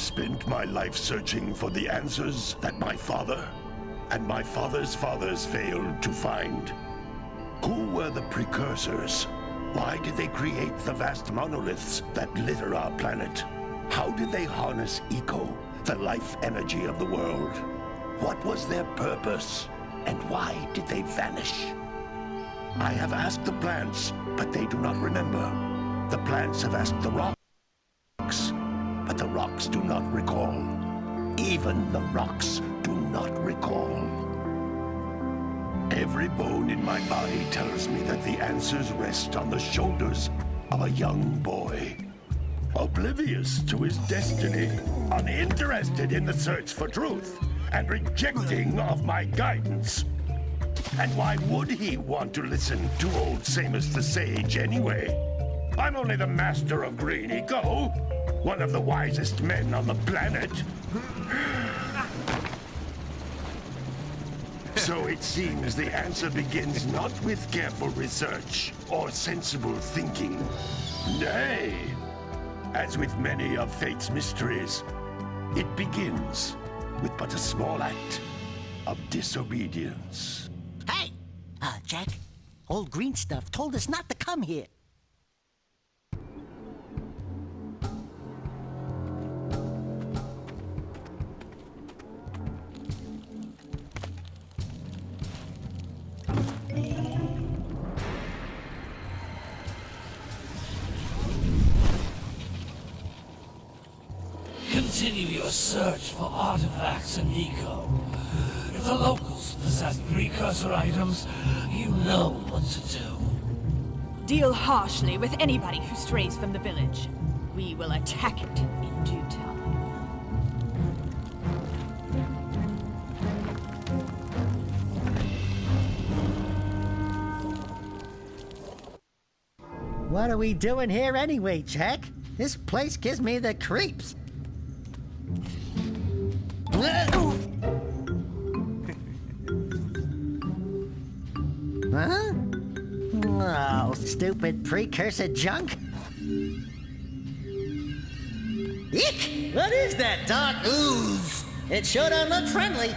spent my life searching for the answers that my father and my father's fathers failed to find. Who were the Precursors? Why did they create the vast monoliths that litter our planet? How did they harness eco, the life energy of the world? What was their purpose? And why did they vanish? I have asked the plants, but they do not remember. The plants have asked the rocks, but the rocks do not recall. Even the rocks do not recall. Every bone in my body tells me that the answers rest on the shoulders of a young boy. Oblivious to his destiny, uninterested in the search for truth, and rejecting of my guidance. And why would he want to listen to old Samus the Sage anyway? I'm only the master of green eco, one of the wisest men on the planet. So it seems the answer begins not with careful research or sensible thinking. Nay, as with many of fate's mysteries, it begins with but a small act of disobedience. Hey! Jak, old green stuff told us not to come here. Continue your search for artifacts and eco. If the locals possess precursor items, you know what to do. Deal harshly with anybody who strays from the village. We will attack it in due time. What are we doing here anyway, Jak? This place gives me the creeps. Huh? Oh, stupid precursor junk. Eek! What is that dark ooze? It sure don't look friendly.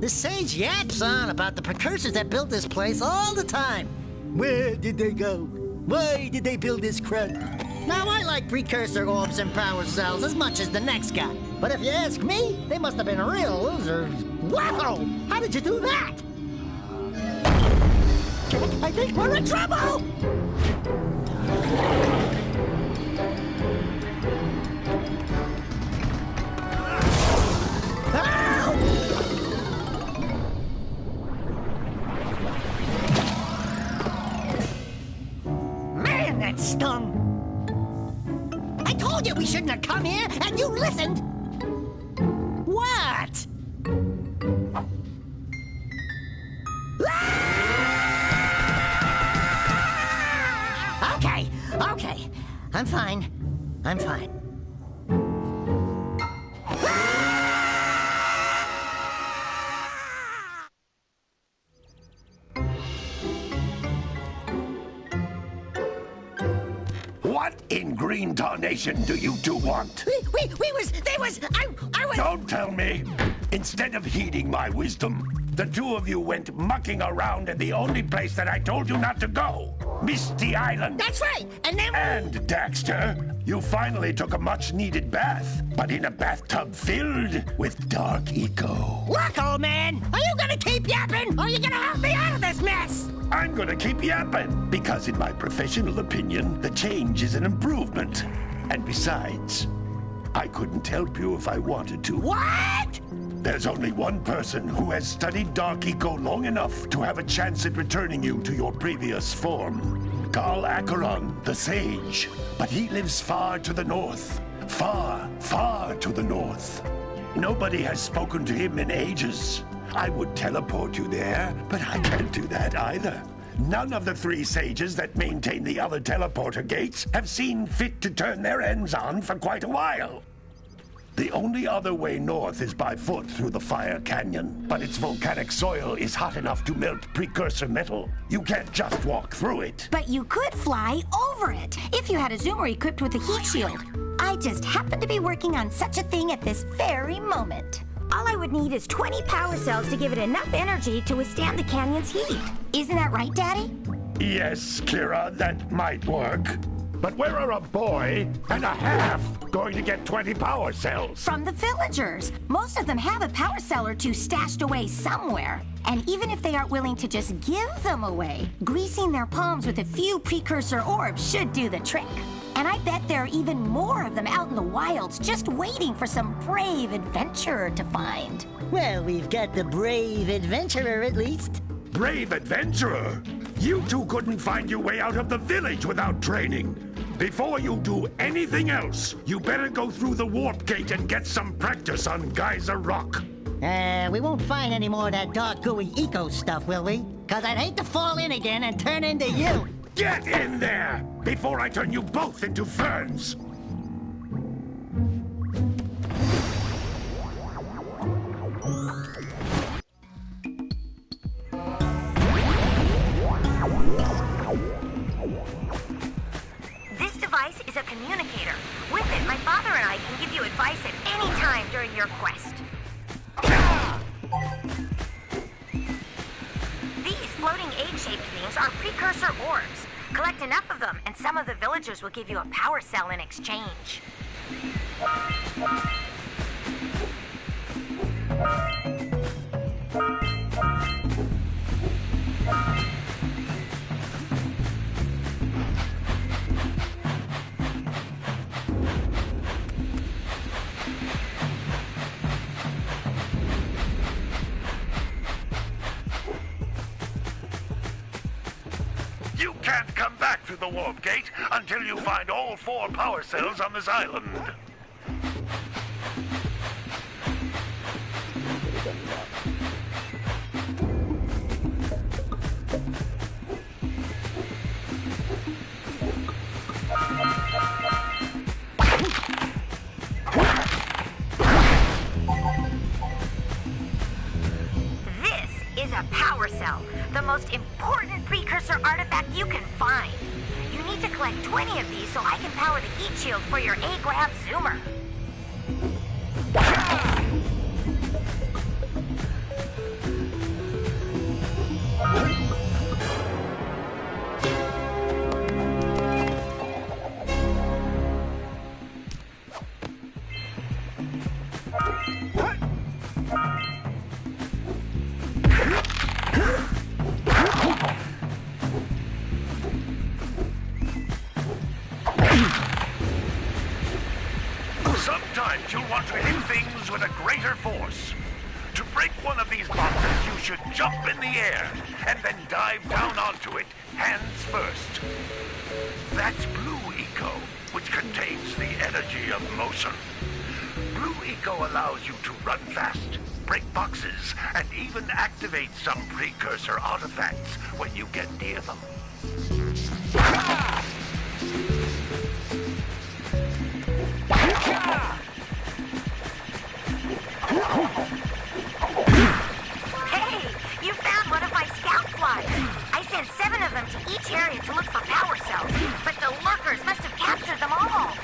The sage yaps on about the precursors that built this place all the time. Where did they go? Why did they build this crud? Now, I like precursor orbs and power cells as much as the next guy. But if you ask me, they must have been real losers. Wow! How did you do that? I think we're in trouble! Man, that stung! I told you we shouldn't have come here, and you listened! What? Okay. I'm fine. What in green tarnation do you two want? I was... Don't tell me! Instead of heeding my wisdom, the two of you went mucking around in the only place that I told you not to go. Misty Island. That's right, and then... And, Daxter, you finally took a much-needed bath, but in a bathtub filled with dark eco. Look, old man, are you gonna keep yapping, or are you gonna help me out of this mess? I'm gonna keep yapping, because in my professional opinion, the change is an improvement. And besides, I couldn't help you if I wanted to. What? There's only one person who has studied dark eco long enough to have a chance at returning you to your previous form. Carl Acheron, the Sage. But he lives far to the north. Far, far to the north. Nobody has spoken to him in ages. I would teleport you there, but I can't do that either. None of the three sages that maintain the other teleporter gates have seen fit to turn their ends on for quite a while. The only other way north is by foot through the Fire Canyon, but its volcanic soil is hot enough to melt precursor metal. You can't just walk through it. But you could fly over it, if you had a zoomer equipped with a heat shield. I just happen to be working on such a thing at this very moment. All I would need is 20 power cells to give it enough energy to withstand the canyon's heat. Isn't that right, Daddy? Yes, Kira, that might work. But where are a boy and a half going to get 20 power cells? From the villagers. Most of them have a power cell or two stashed away somewhere. And even if they aren't willing to just give them away, greasing their palms with a few precursor orbs should do the trick. And I bet there are even more of them out in the wilds just waiting for some brave adventurer to find. Well, we've got the brave adventurer at least. Brave adventurer? You two couldn't find your way out of the village without training. Before you do anything else, you better go through the warp gate and get some practice on Geyser Rock. We won't find any more of that dark gooey eco stuff, will we? 'Cause I'd hate to fall in again and turn into you. Get in there before I turn you both into ferns. This device is a communicator. With it, my father and I can give you advice at any time during your quest. These floating egg-shaped things are precursor orbs. Collect enough of them, and some of the villagers will give you a power cell in exchange. You can't come back through the warp gate until you find all 4 power cells on this island. This is a power cell, the most important precursor artifact you can find. You need to collect 20 of these so I can power the heat shield for your A-Grav zoomer. Sometimes you'll want to hit things with a greater force. To break one of these boxes, you should jump in the air and then dive down onto it, hands first. That's Blue Eco, which contains the energy of motion. Blue Eco allows you to run fast, break boxes, and even activate some precursor artifacts when you get near them. Hey, you found one of my scout flies. I sent 7 of them to each area to look for power cells, but the lurkers must have captured them all.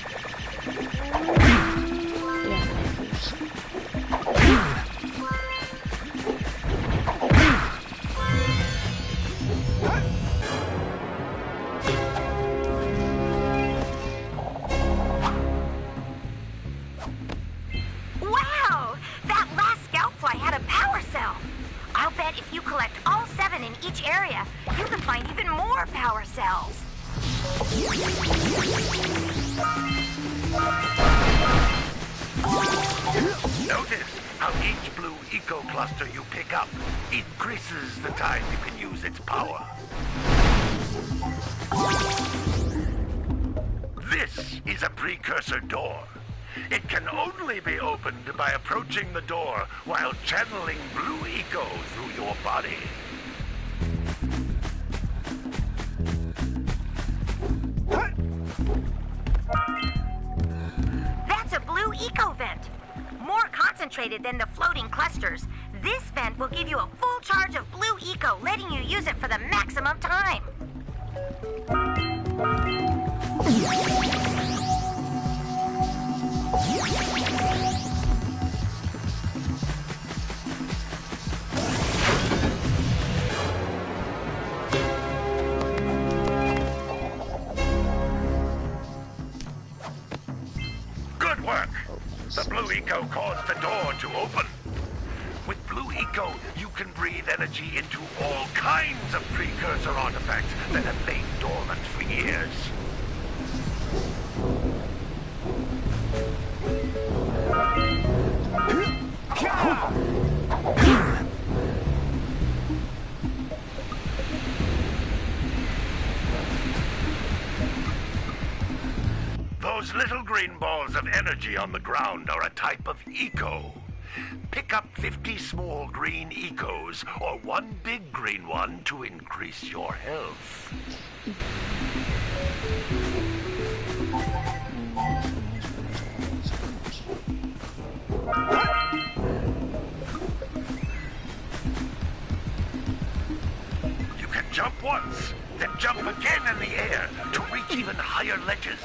Wow! That last scout fly had a power cell. I'll bet if you collect all 7 in each area, you can find even more power cells. Notice how each Blue Eco cluster you pick up increases the time you can use its power. This is a precursor door. It can only be opened by approaching the door while channeling Blue Eco through your body. That's a Blue Eco vent. More concentrated than the floating clusters. This vent will give you a full charge of Blue Eco, letting you use it for the maximum time. work. The blue eco caused the door to open. With blue eco, you can breathe energy into all kinds of precursor artifacts that have lain dormant for years. Those little green balls of energy on the ground are a type of eco. Pick up 50 small green ecos or one big green one to increase your health. You can jump once, then jump again in the air to reach even higher ledges.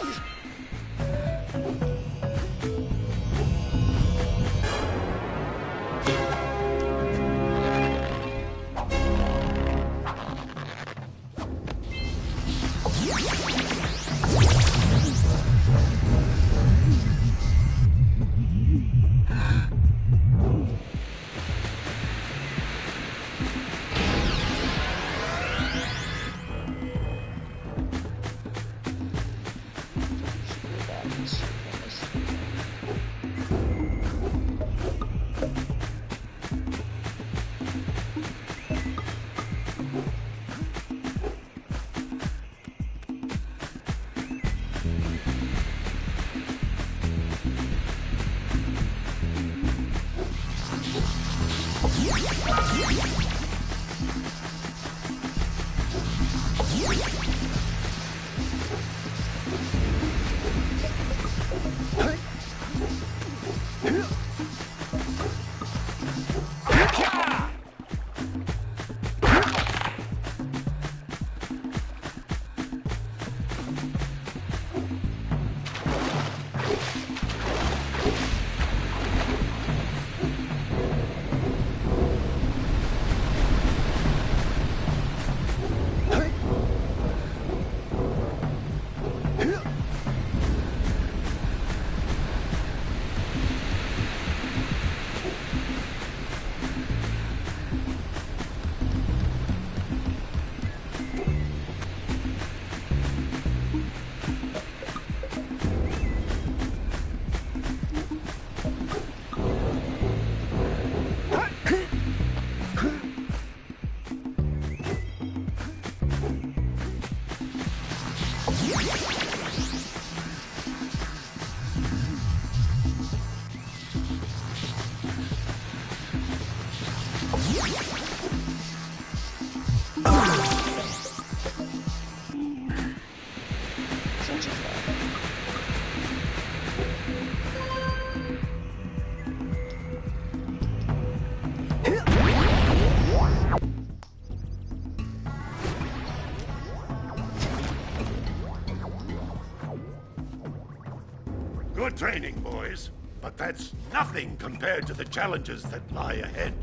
Good training, boys. But that's nothing compared to the challenges that lie ahead.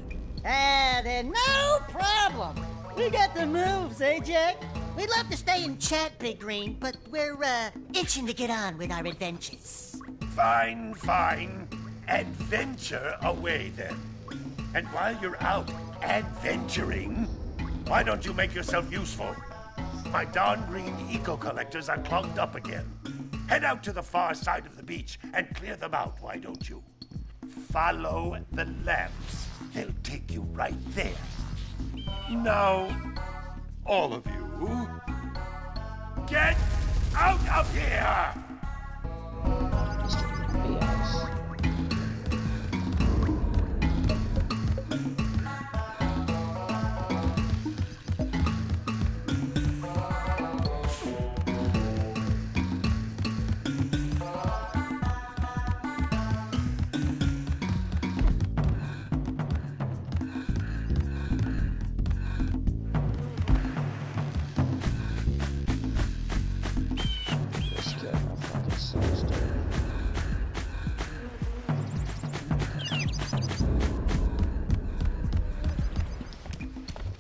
Then no problem. We got the moves, eh, Jack? We'd love to stay and chat, Big Green, but we're, itching to get on with our adventures. Fine, fine. Adventure away, then. And while you're out adventuring, why don't you make yourself useful? My darn green eco-collectors are clogged up again. Head out to the far side of the beach and clear them out, why don't you? Follow the lamps. They'll take you right there. Now, all of you, get out of here!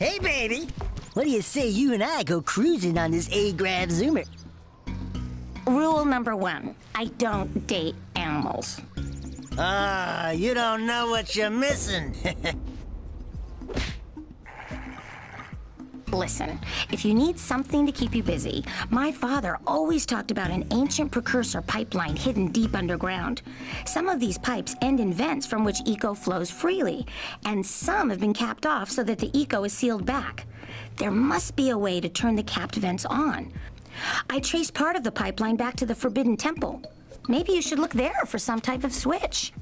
Hey, baby. What do you say you and I go cruising on this A-Grav Zoomer? Rule number 1, I don't date animals. Ah, you don't know what you're missing. Listen, if you need something to keep you busy, my father always talked about an ancient precursor pipeline hidden deep underground. Some of these pipes end in vents from which eco flows freely, and some have been capped off so that the eco is sealed back. There must be a way to turn the capped vents on. I traced part of the pipeline back to the Forbidden Temple. Maybe you should look there for some type of switch.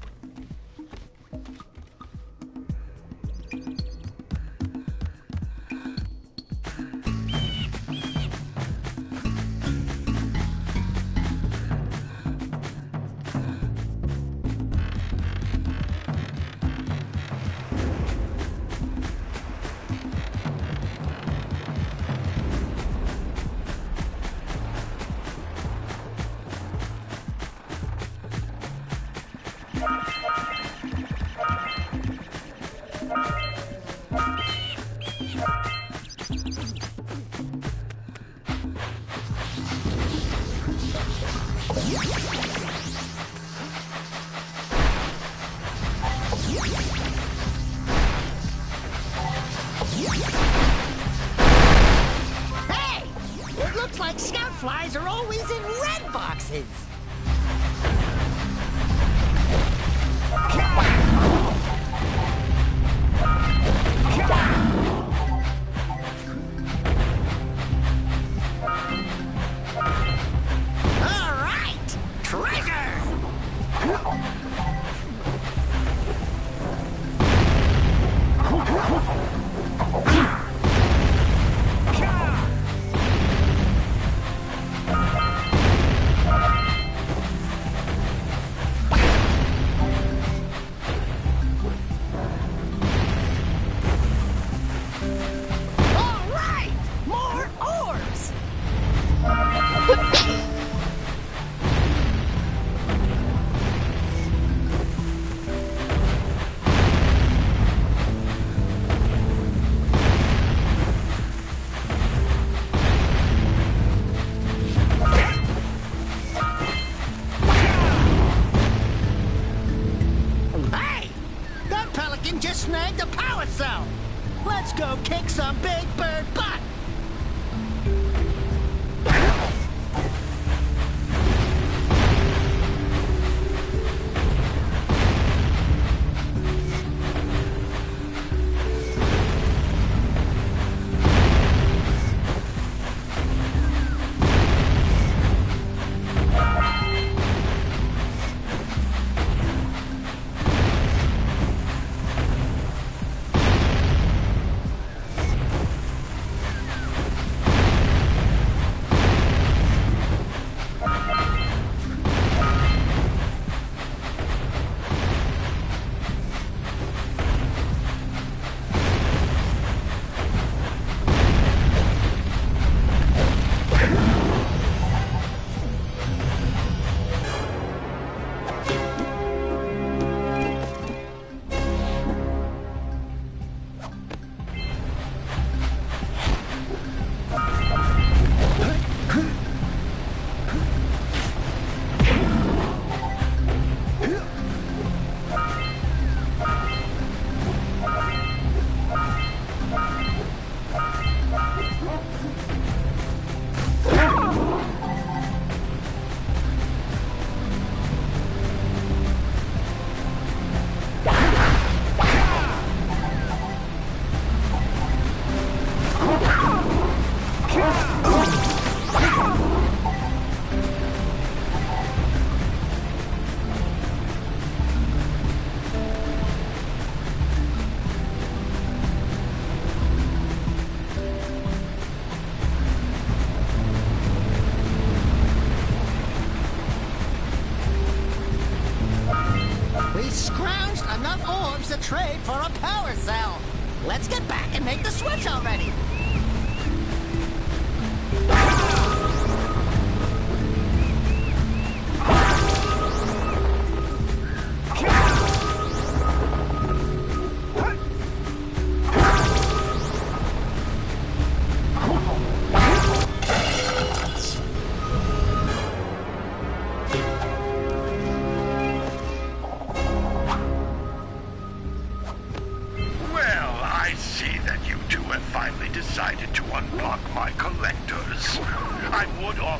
Hey! It looks like scout flies are always in red boxes. All right! Treasure! All right! More orbs! Hey! That pelican just snagged a power cell! Let's go kick some big bird butt! We scrounged enough orbs to trade for a power cell. Let's get back and make the switch already.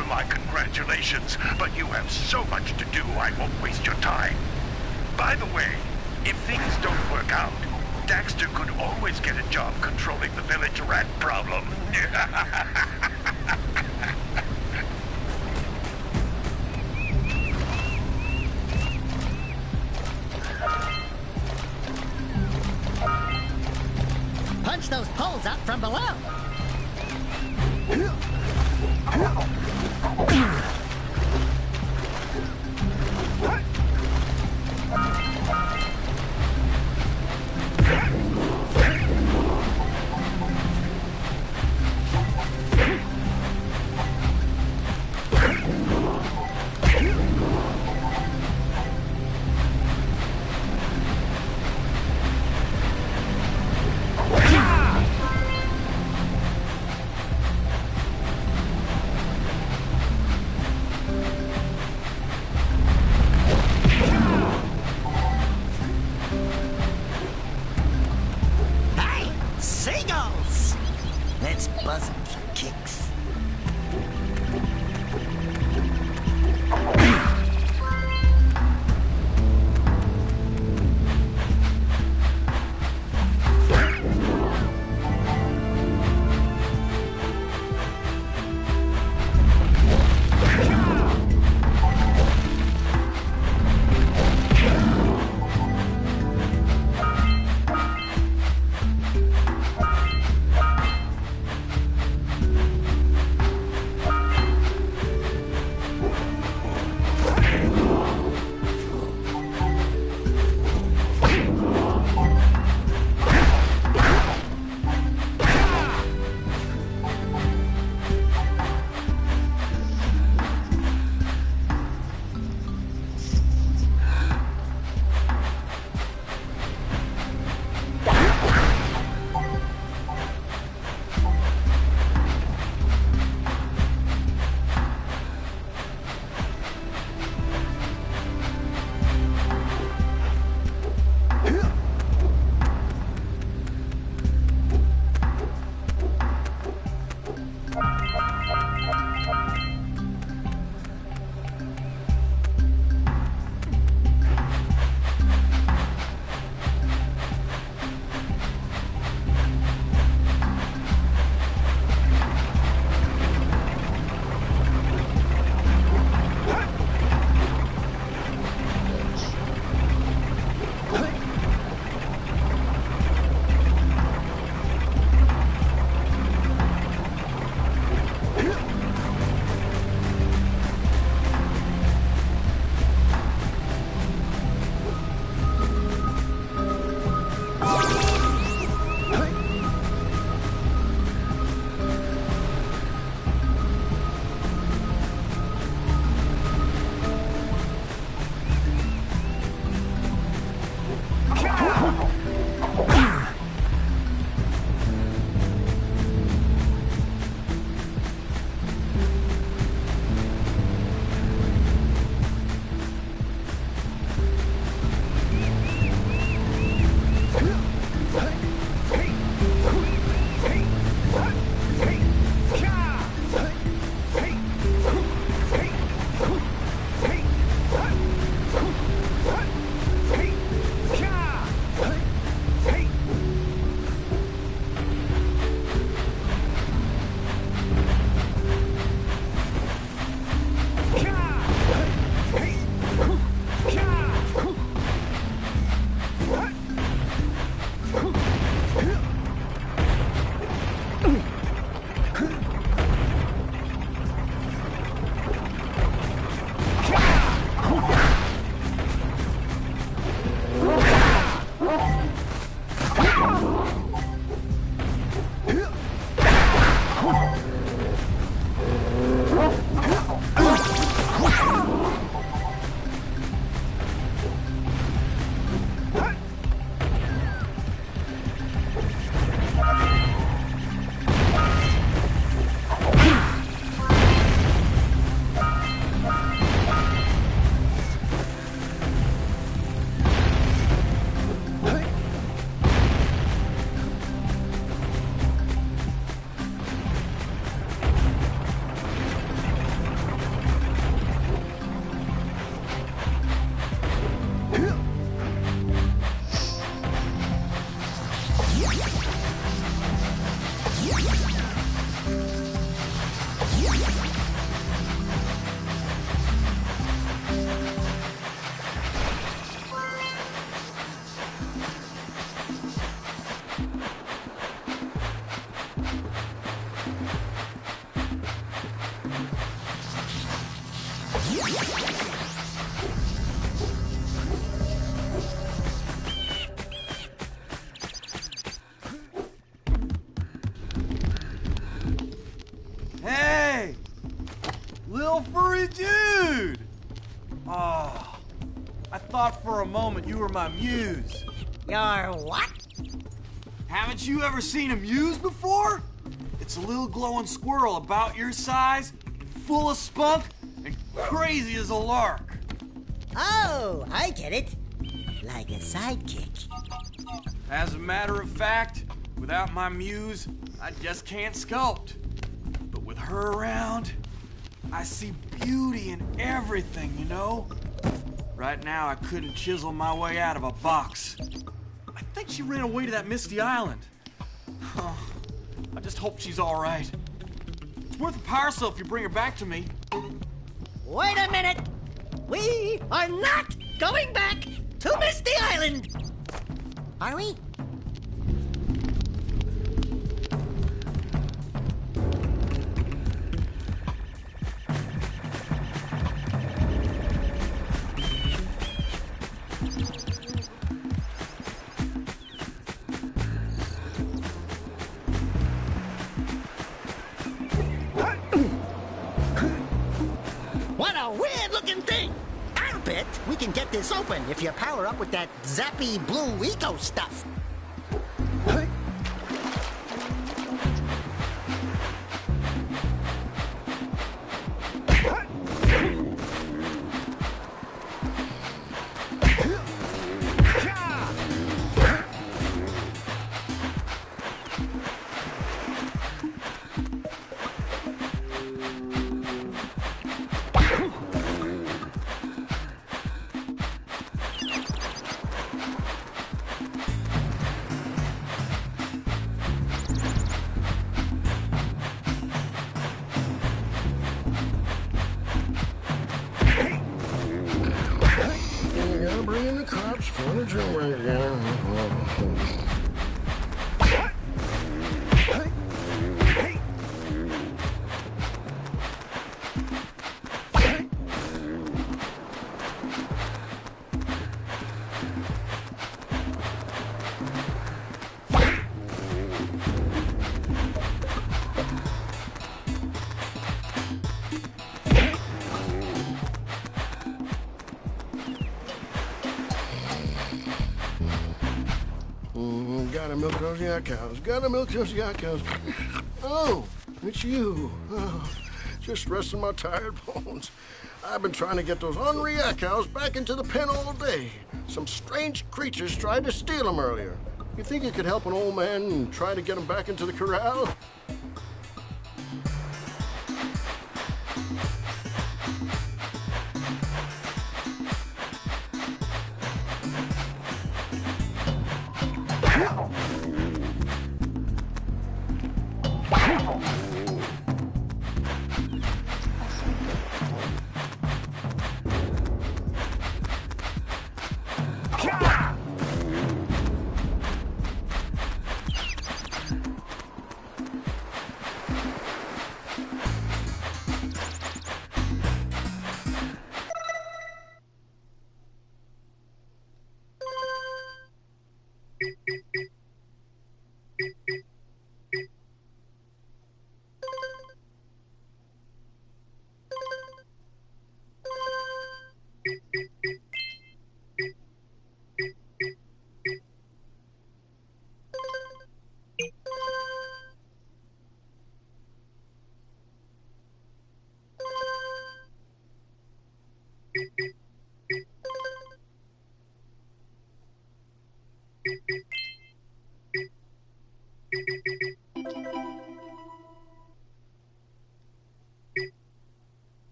offer my congratulations, but you have so much to do I won't waste your time. By the way, if things don't work out, Daxter could always get a job controlling the village rat problem. Punch those poles out from below. thought for a moment you were my muse. Your what? Haven't you ever seen a muse before? It's a little glowing squirrel about your size, full of spunk, and crazy as a lark. Oh, I get it. Like a sidekick. As a matter of fact, without my muse, I just can't sculpt. But with her around, I see beauty in everything, you know? Right now, I couldn't chisel my way out of a box. I think she ran away to that misty island. Oh, I just hope she's all right. It's worth a power cell if you bring her back to me. Wait a minute! We are not going back to Misty Island! Are we? What a weird-looking thing! I'll bet we can get this open if you power up with that zappy blue eco stuff. Bringing the cops for the jury again. Gotta milk those yak cows. Gotta milk those yak cows. Oh, it's you. Oh, just resting my tired bones. I've been trying to get those ornery yak cows back into the pen all day. Some strange creatures tried to steal them earlier. You think you could help an old man and try to get them back into the corral?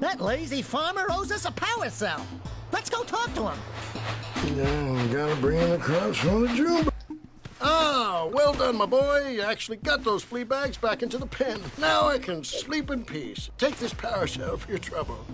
That lazy farmer owes us a power cell. Let's go talk to him. Yeah, gotta bring in the crops from the jumbo. Ah, well done, my boy. You actually got those flea bags back into the pen. Now I can sleep in peace. Take this power cell for your trouble.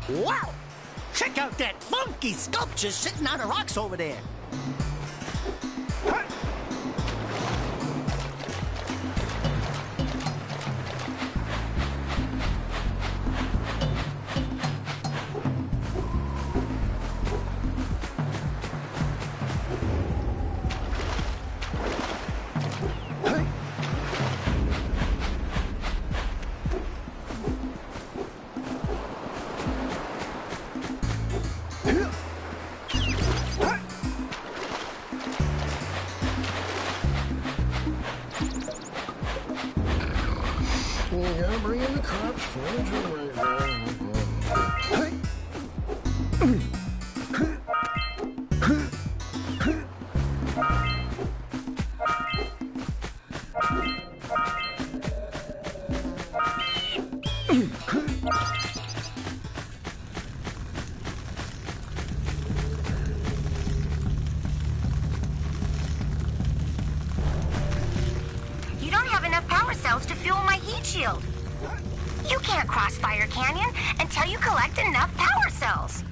Wow! Check out that funky sculpture sitting on the rocks over there. You gotta bring in the crops first. You don't have enough power cells to fuel my heat shield. You can't cross Fire Canyon until you collect enough power cells.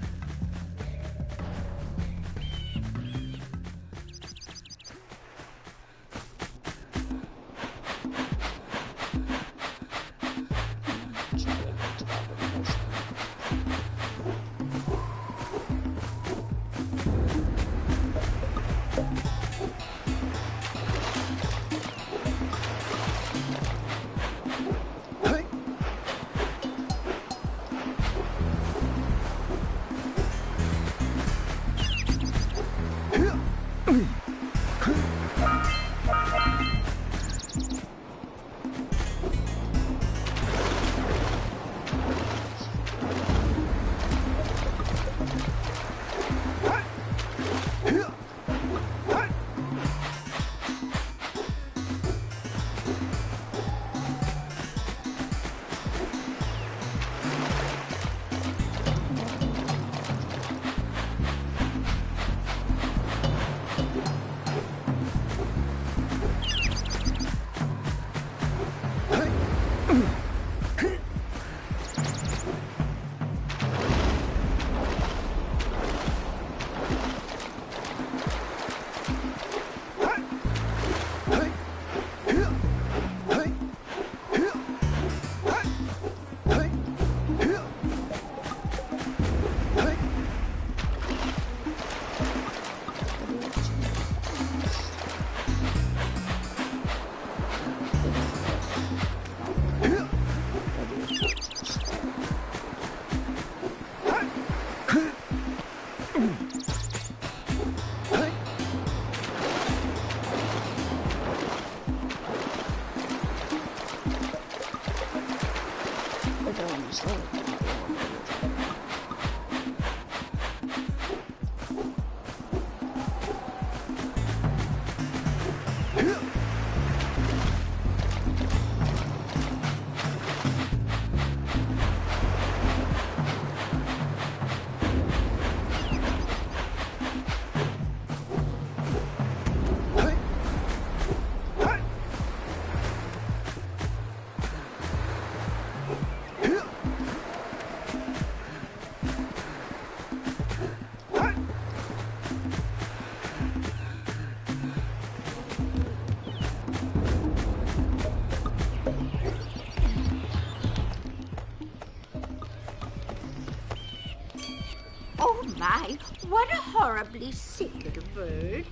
My, what a horribly sick little bird.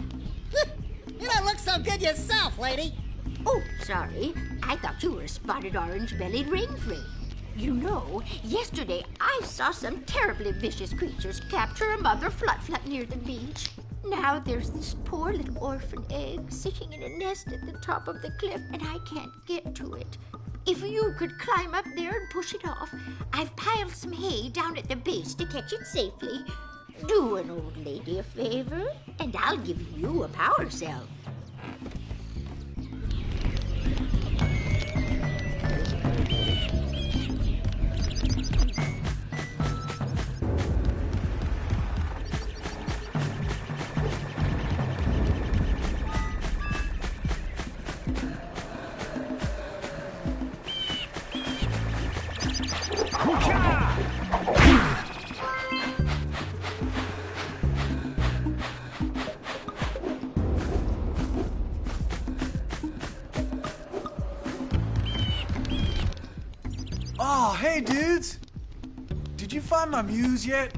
You don't look so good yourself, lady. Oh, sorry. I thought you were a spotted orange-bellied rainflake. You know, yesterday I saw some terribly vicious creatures capture a mother flutflut near the beach. Now there's this poor little orphan egg sitting in a nest at the top of the cliff, and I can't get to it. If you could climb up there and push it off, I've piled some hay down at the base to catch it safely. Do an old lady a favor, and I'll give you a power cell. Oh, hey, dudes! Did you find my muse yet?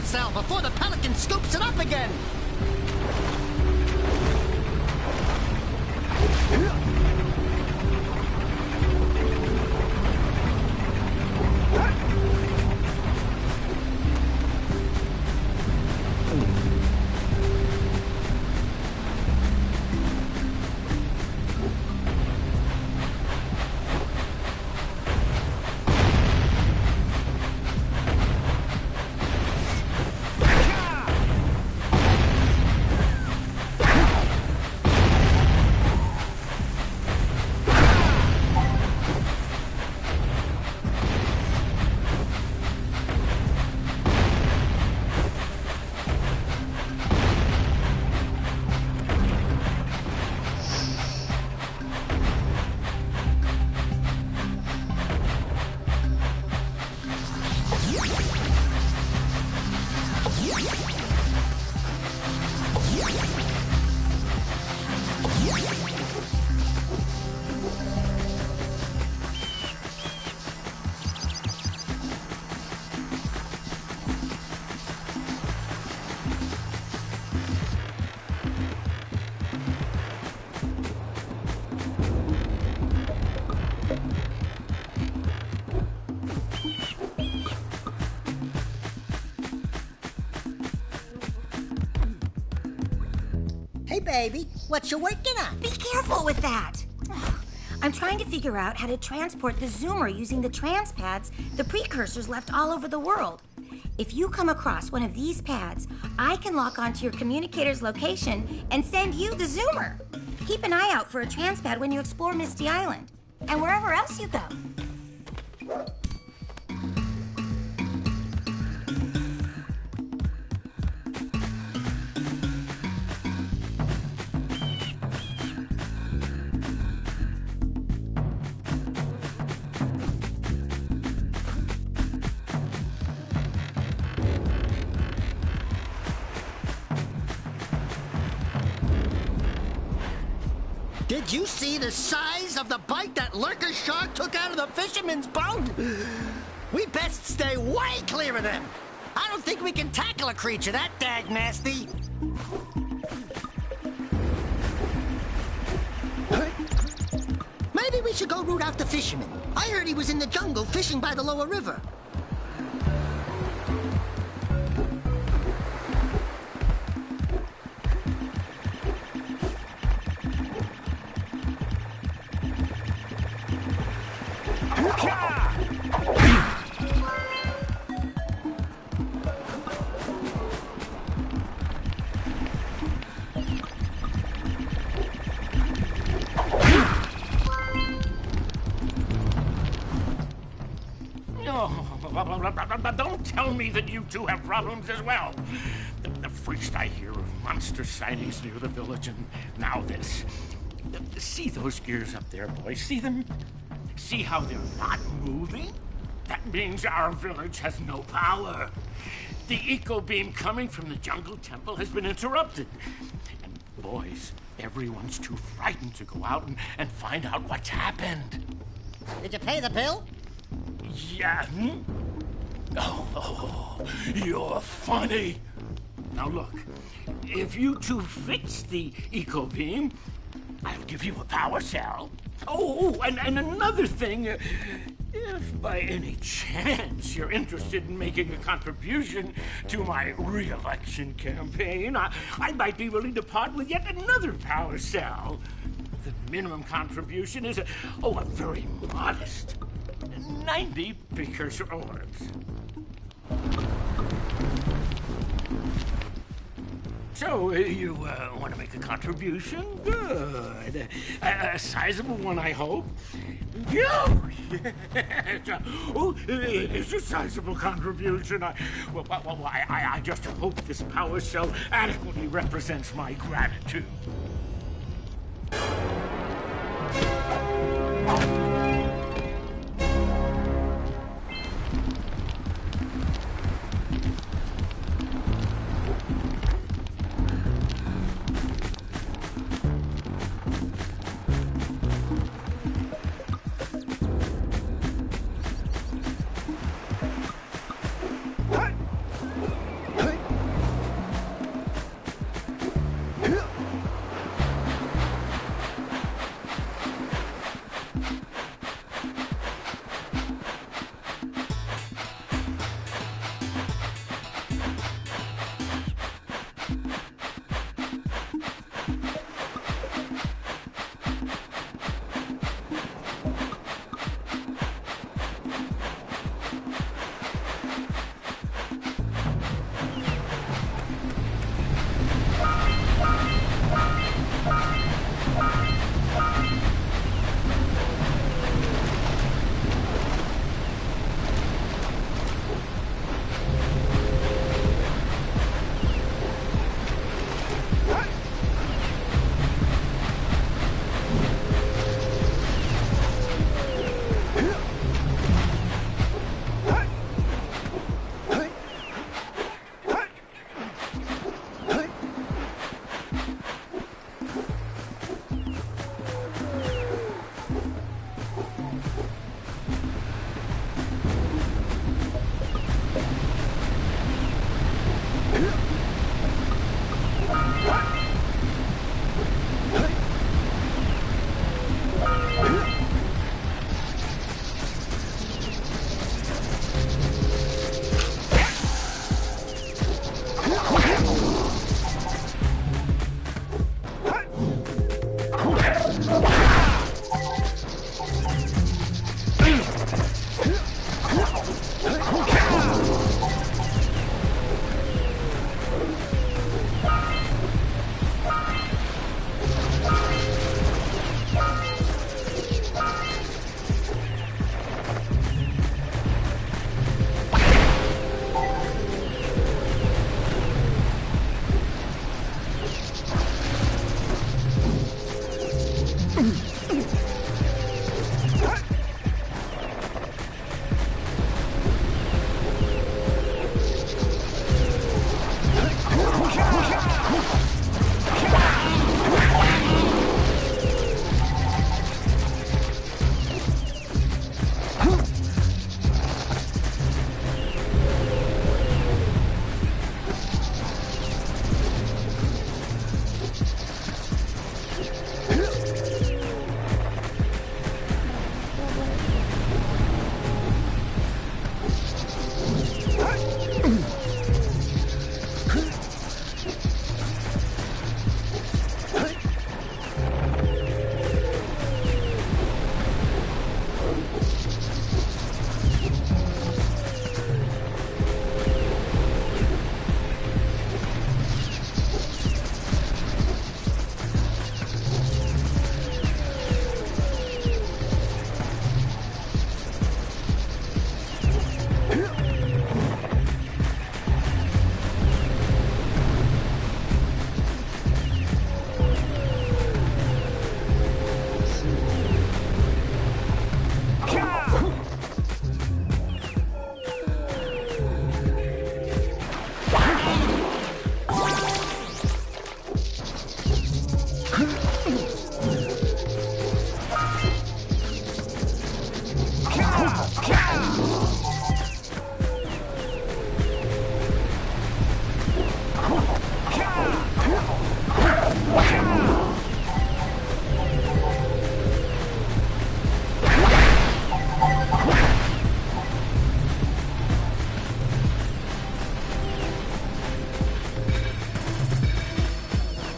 cell before the pelican scoops it up again! Hey, baby, what you working on? Be careful with that. I'm trying to figure out how to transport the Zoomer using the trans pads the Precursors left all over the world. If you come across one of these pads, I can lock onto your communicator's location and send you the Zoomer. Keep an eye out for a trans pad when you explore Misty Island, and wherever else you go. Did you see the size of the bite that lurker shark took out of the fisherman's boat? We best stay way clear of them. I don't think we can tackle a creature that dag nasty. Maybe we should go root out the fisherman. I heard he was in the jungle fishing by the lower river. Don't tell me that you two have problems as well. The first I hear of monster sightings near the village, and now this. See those gears up there, boys? See them? See how they're not moving? That means our village has no power. The eco beam coming from the jungle temple has been interrupted. And boys, everyone's too frightened to go out and find out what's happened. Did you pay the bill? Yeah. Oh, you're funny. Now look, if you two fix the eco beam, I'll give you a power cell. Oh, and another thing, if by any chance you're interested in making a contribution to my re-election campaign, I might be willing to part with yet another power cell. The minimum contribution is a very modest 90 Precursor orbs. So, you want to make a contribution? Good. A sizable one, I hope. Yeah. Oh, it is a sizable contribution. I just hope this power cell adequately represents my gratitude.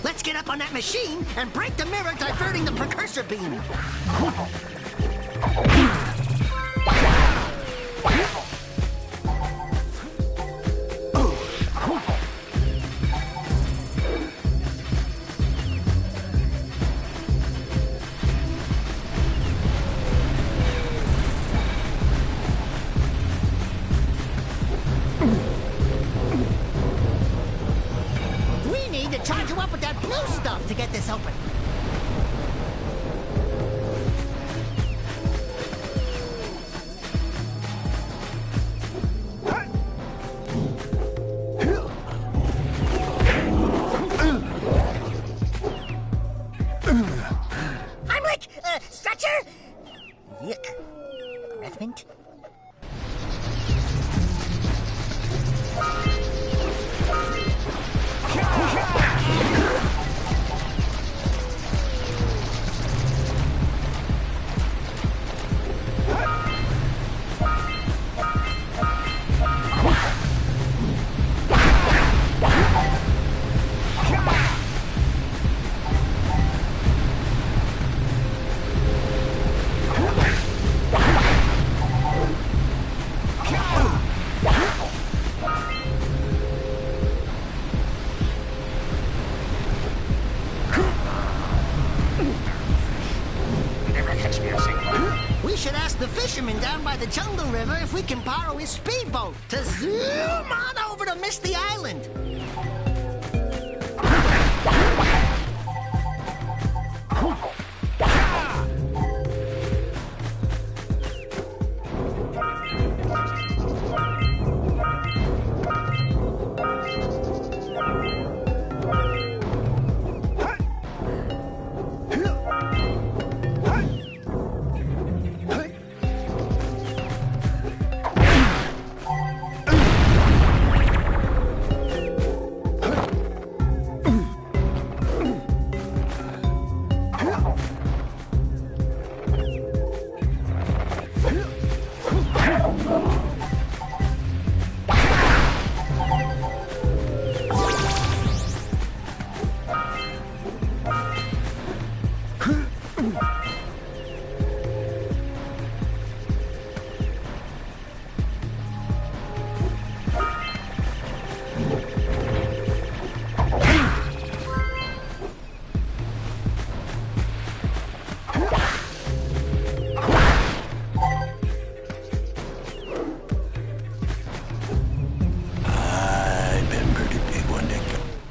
Let's get up on that machine and break the mirror diverting the Precursor beam. Charge you up with that blue stuff to get this open. I'm like, stretcher? Yuck. Breath mint? We should ask the fisherman down by the Jungle River if we can borrow his speedboat to zoom on over to Misty Island.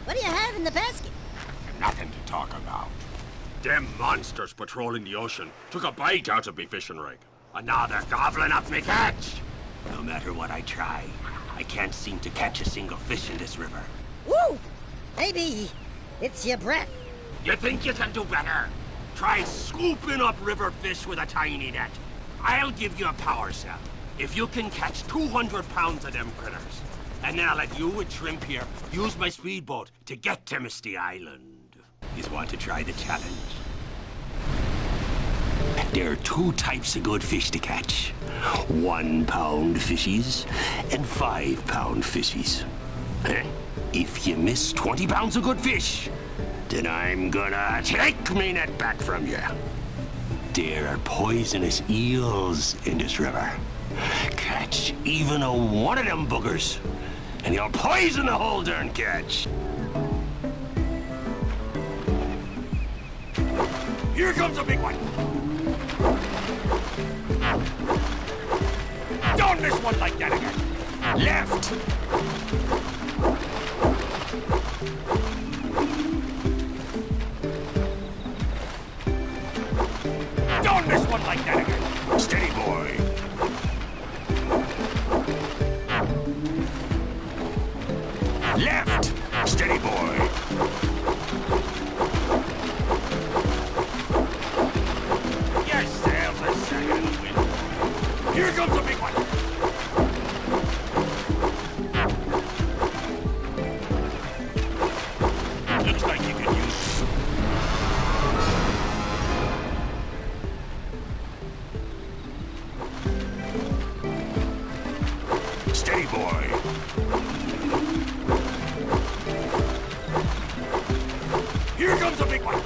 What do you have in the basket? Nothing to talk about. Them monsters patrolling the ocean took a bite out of me fishing rig. And now they're gobbling up me catch. No matter what I try, I can't seem to catch a single fish in this river. Woo! Maybe it's your breath. You think you can do better? Try scooping up river fish with a tiny net. I'll give you a power cell if you can catch 200 pounds of them critters. And then I'll let you and Shrimp here use my speedboat to get to Misty Island. You want to try the challenge? There are two types of good fish to catch. 1 pound fishies and 5 pound fishies. If you miss 20 pounds of good fish, then I'm gonna take me net back from you. There are poisonous eels in this river. Catch even a one of them boogers, and you'll poison the whole darn catch. Here comes a big one. Don't miss one like that again. Left. Don't miss one like that again. Steady, boy. Left. Steady, boy. Your sails are sagging in the wind. Here comes a big one. Looks like you can use... Steady, boy. Here comes a big one.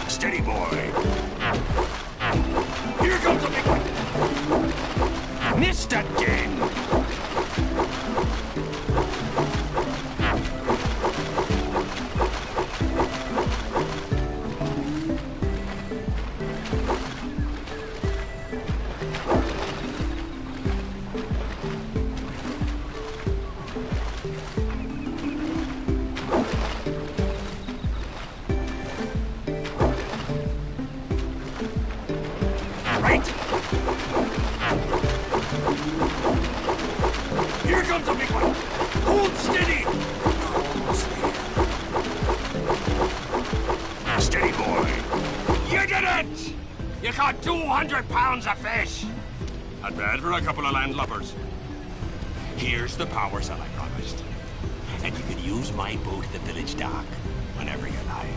Steady, boy. Here comes a big one. Missed again. Right. Here comes a big one. Hold steady. Steady, boy. You did it! You caught 200 pounds of fish. Not bad for a couple of landlubbers. Here's the power cell I promised. And you can use my boat at the village dock whenever you like.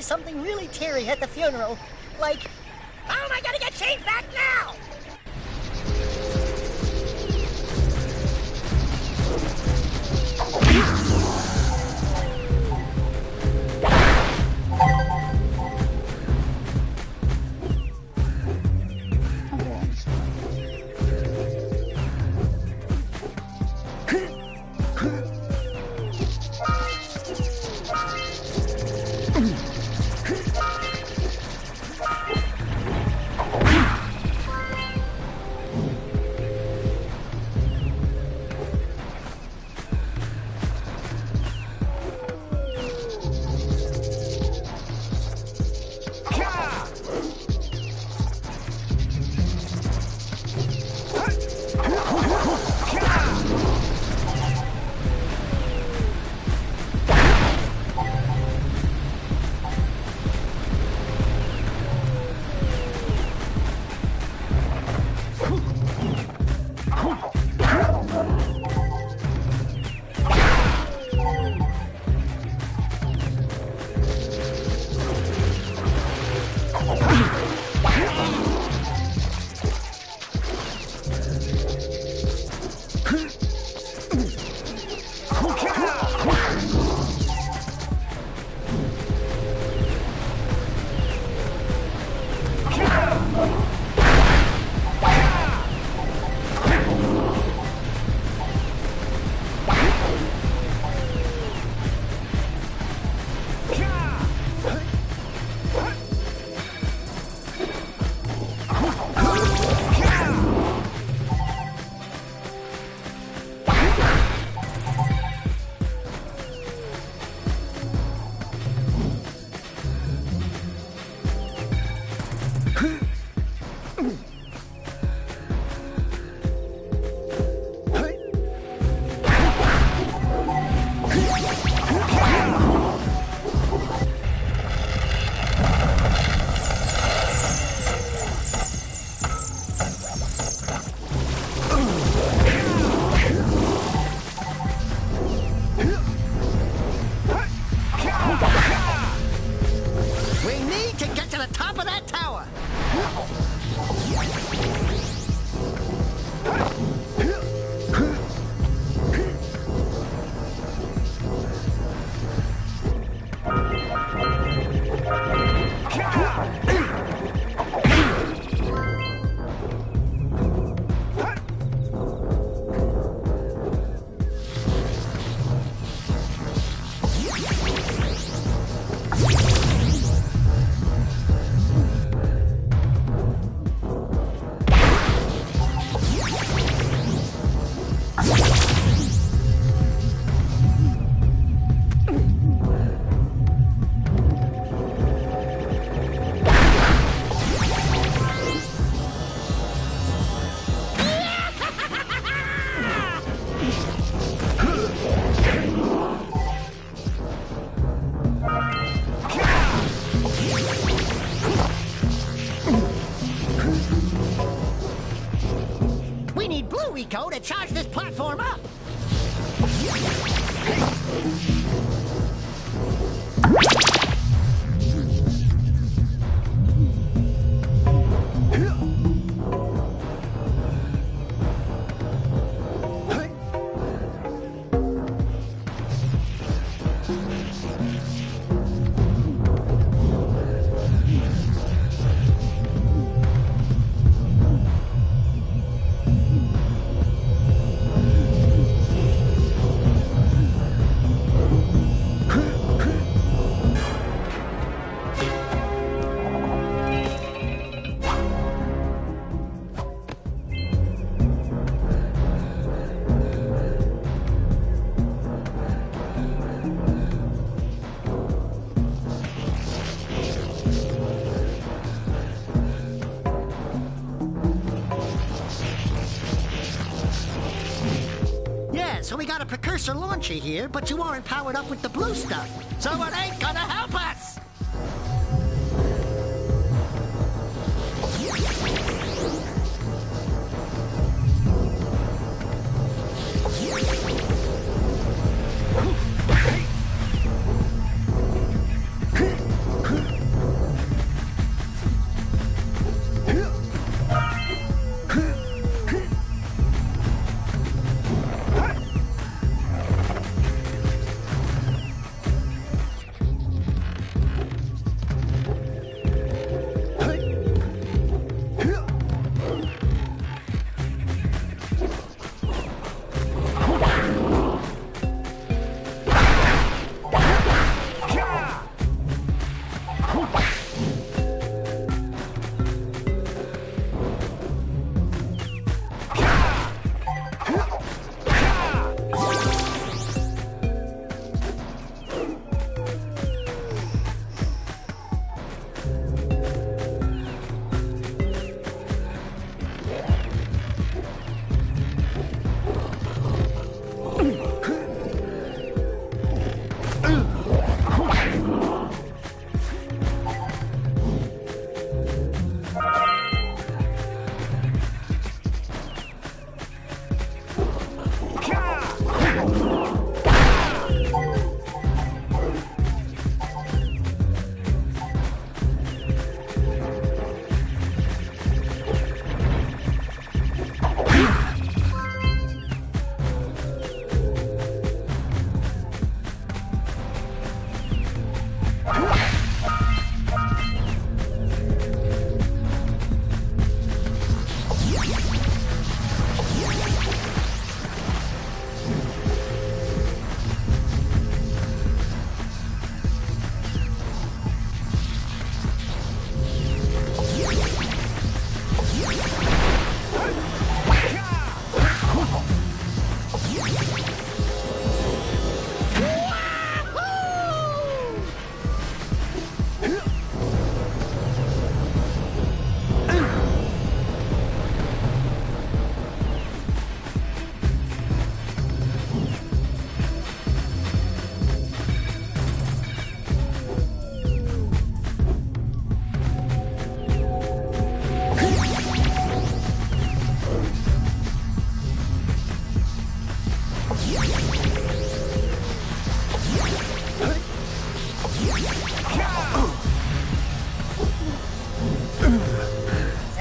Something really teary at the funeral. Like, how am I gonna get changed back now? warm up. So we got a Precursor launcher here, but you aren't powered up with the blue stuff. So it ain't gonna help us!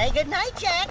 Say goodnight, Jak.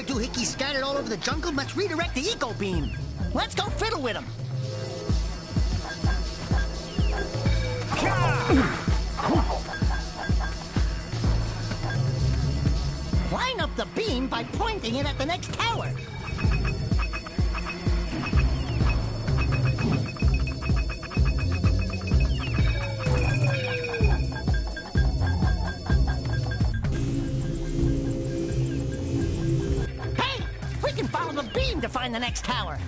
doohickeys scattered all over the jungle must redirect the eco beam. Let's go fiddle with them. Line up the beam by pointing it at the next tower. Hey! We can follow the beam to find the next tower.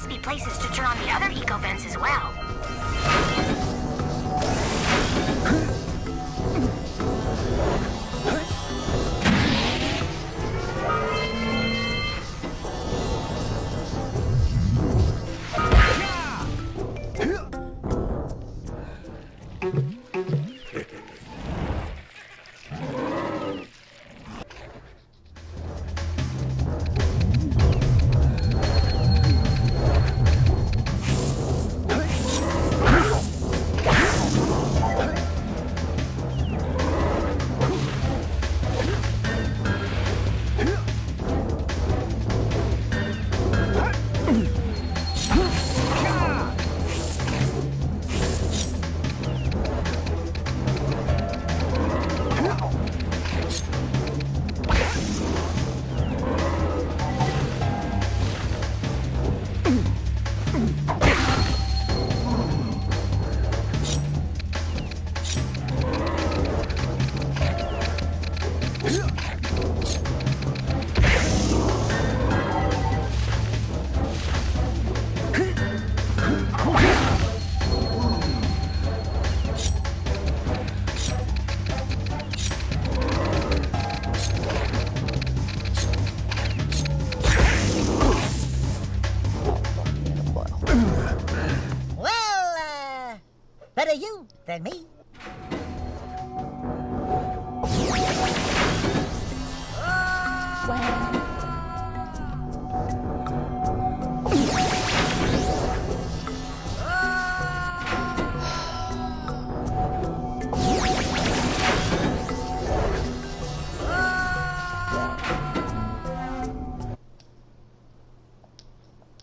must be places to turn on the other eco vents as well. Better you than me.